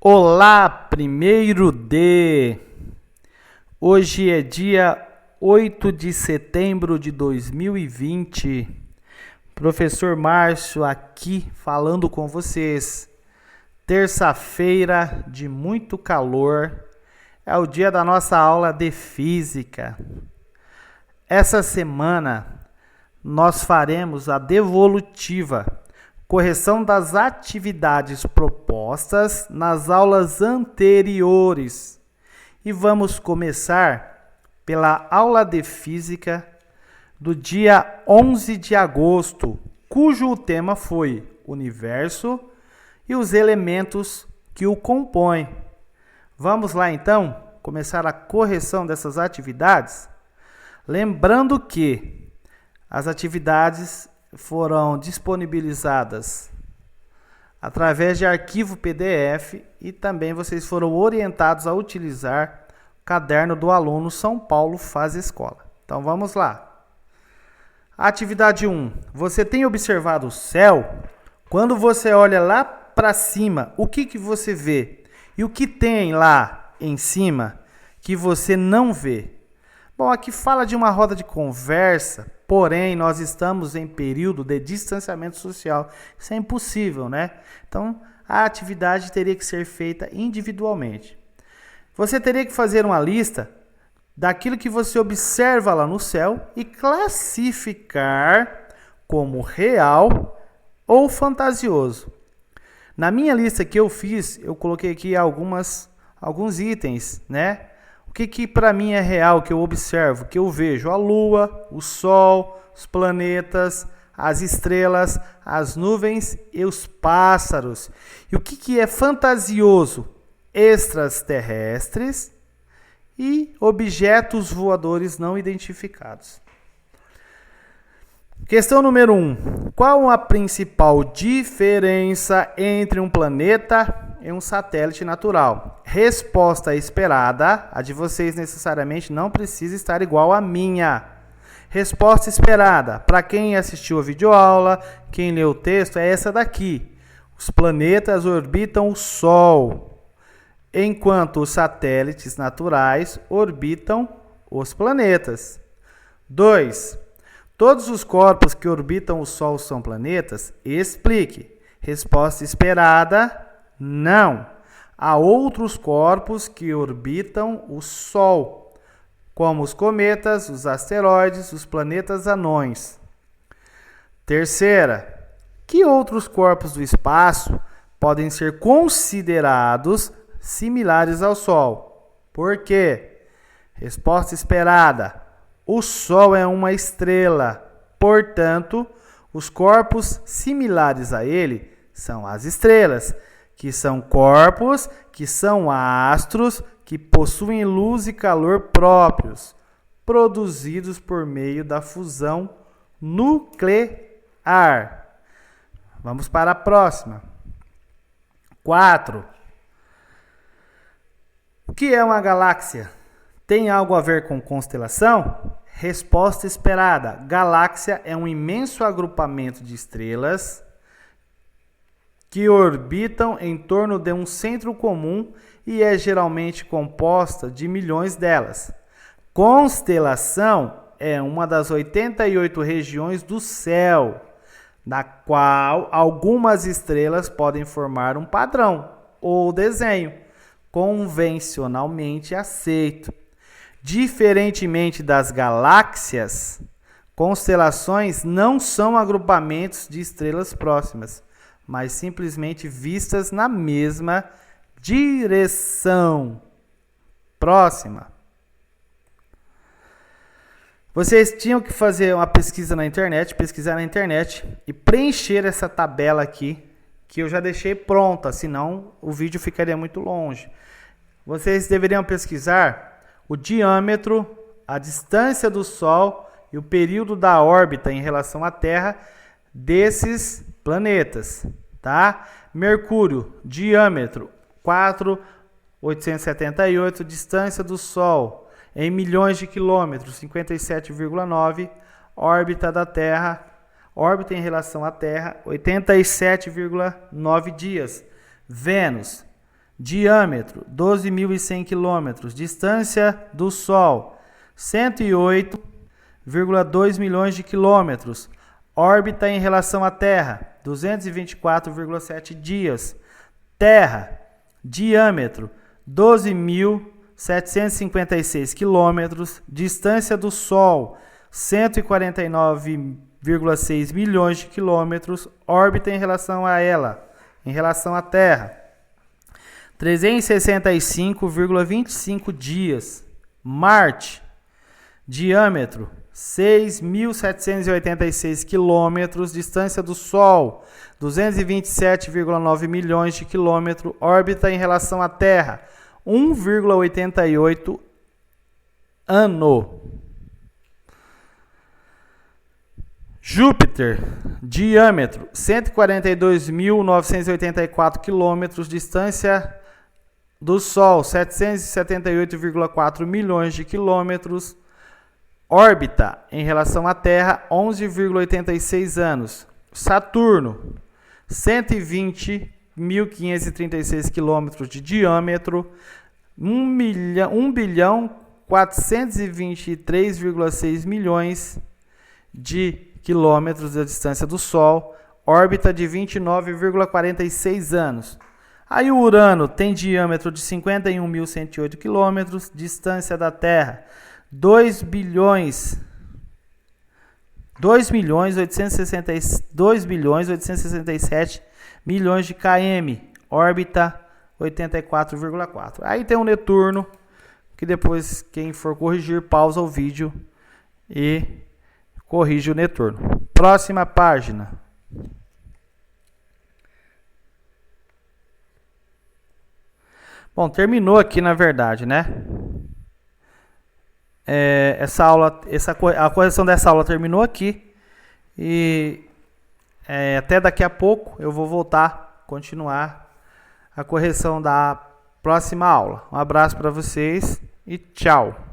Olá, primeiro D! Hoje é dia 8 de setembro de 2020. Professor Márcio aqui falando com vocês. Terça-feira de muito calor. É o dia da nossa aula de física. Essa semana nós faremos a devolutiva, correção das atividades propostas nas aulas anteriores. E vamos começar pela aula de física do dia 11 de agosto, cujo tema foi Universo e os elementos que o compõem. Vamos lá então começar a correção dessas atividades? Lembrando que as atividades foram disponibilizadas através de arquivo PDF e também vocês foram orientados a utilizar o caderno do aluno São Paulo Faz Escola. Então vamos lá. Atividade 1. Você tem observado o céu? Quando você olha lá para cima, o que você vê? E o que tem lá em cima que você não vê? Bom, aqui fala de uma roda de conversa, porém nós estamos em período de distanciamento social. Isso é impossível, né? Então, a atividade teria que ser feita individualmente. Você teria que fazer uma lista daquilo que você observa lá no céu e classificar como real ou fantasioso. Na minha lista que eu fiz, eu coloquei aqui alguns itens, né? O que para mim é real, que eu observo, que eu vejo? A lua, o sol, os planetas, as estrelas, as nuvens e os pássaros. E o que é fantasioso? Extraterrestres e objetos voadores não identificados. Questão número 1. Qual a principal diferença entre um planeta e um satélite natural? Resposta esperada. A de vocês necessariamente não precisa estar igual à minha. Resposta esperada. Para quem assistiu a videoaula, quem leu o texto, é essa daqui. Os planetas orbitam o Sol, enquanto os satélites naturais orbitam os planetas. 2. Todos os corpos que orbitam o Sol são planetas? Explique. Resposta esperada, não. Há outros corpos que orbitam o Sol, como os cometas, os asteroides, os planetas anões. Terceira, que outros corpos do espaço podem ser considerados similares ao Sol? Por quê? Resposta esperada. O Sol é uma estrela, portanto, os corpos similares a ele são as estrelas, que são corpos, que são astros, que possuem luz e calor próprios, produzidos por meio da fusão nuclear. Vamos para a próxima. 4. O que é uma galáxia? Tem algo a ver com constelação? Resposta esperada. Galáxia é um imenso agrupamento de estrelas que orbitam em torno de um centro comum e é geralmente composta de milhões delas. Constelação é uma das 88 regiões do céu, na qual algumas estrelas podem formar um padrão ou desenho convencionalmente aceito. Diferentemente das galáxias, constelações não são agrupamentos de estrelas próximas, mas simplesmente vistas na mesma direção. Próxima. Vocês tinham que fazer uma pesquisar na internet e preencher essa tabela aqui, que eu já deixei pronta, senão o vídeo ficaria muito longe. Vocês deveriam pesquisar o diâmetro, a distância do Sol e o período da órbita em relação à Terra desses planetas, tá? Mercúrio, diâmetro 4.878, distância do Sol em milhões de quilômetros, 57,9, órbita da Terra, órbita em relação à Terra, 87,9 dias. Vênus, Diâmetro, 12.100 km. Distância do Sol, 108,2 milhões de quilômetros. Órbita em relação à Terra, 224,7 dias. Terra, diâmetro, 12.756 km. Distância do Sol, 149,6 milhões de quilômetros. Órbita em relação a ela, em relação à Terra, 365,25 dias. Marte, diâmetro, 6.786 quilômetros. Distância do Sol, 227,9 milhões de quilômetros. Órbita em relação à Terra, 1,88 ano. Júpiter, diâmetro, 142.984 quilômetros. Distância do Sol, 778,4 milhões de quilômetros. Órbita em relação à Terra, 11,86 anos. Saturno, 120.536 quilômetros de diâmetro, 1.423,6 milhões de quilômetros da distância do Sol. Órbita de 29,46 anos. Aí o Urano tem diâmetro de 51.108 km, distância da Terra 2.867 milhões de km, órbita 84,4. Aí tem o Netuno, que depois quem for corrigir, pausa o vídeo e corrige o Netuno. Próxima página. Bom, terminou aqui na verdade, né? A correção dessa aula terminou aqui. E até daqui a pouco eu vou voltar, continuar a correção da próxima aula. Um abraço para vocês e tchau!